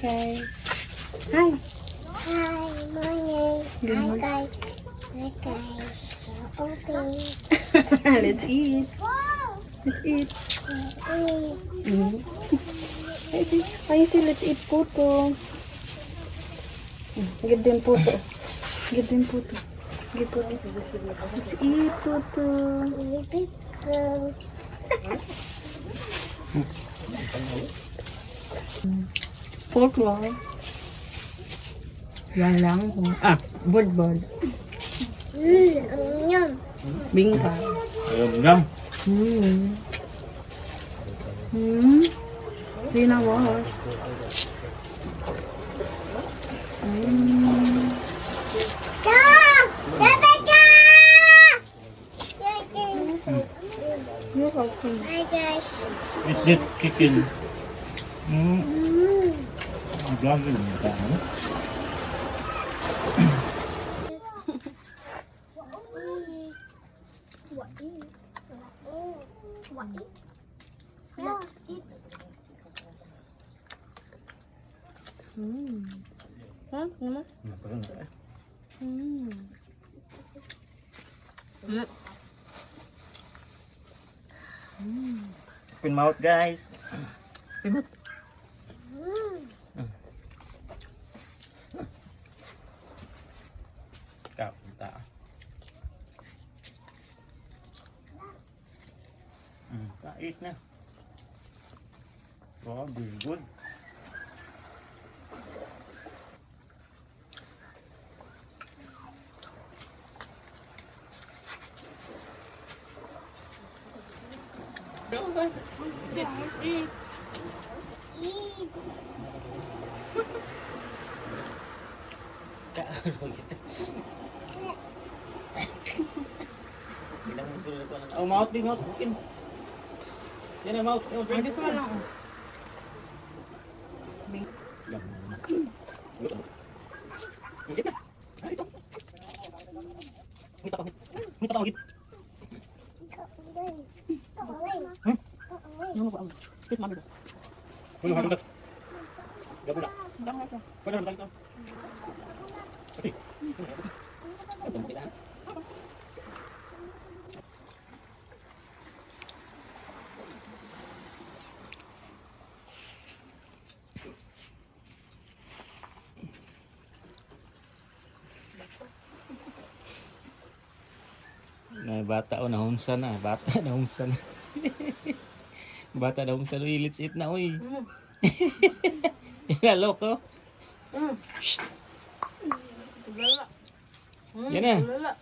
guys. Hi. Hi, morning. Good Hi, morning. guys. Hi, guys. Okay. Let's eat. Let's eat. Mm. Ay, si let's eat puto. Give them puto. Give them puto. Give puto. Let's eat puto. Baby girl. Pork lang. Yan lang. Budbud. Yum. Bingka. Yum. Pinawash. Stop! Rebecca! You're welcome. Hi, guys. Is that chicken? Ang vlog yun. Let's eat. Ha? Naman? Open mouth, guys. Pimot. Kapunta. Kait na. Wow, very good. Eat. Oh, mouth, big mouth. Open. Yan ang mouth. Oh, drink. This one lang. Higit na. Ay, ito. Higit ako. Higit ako. Higit. Ano ba? Kiss mommy ba? Ano, hagod na. Gabo na. Dang ito. Pwede na ito. Pati. Ito, kailangan. Na bata o nahumsa na, bata nahumsa na. Bata nahumsa na, let's eat na uy. Lalo ko. Tulala. Yan na. Tulala.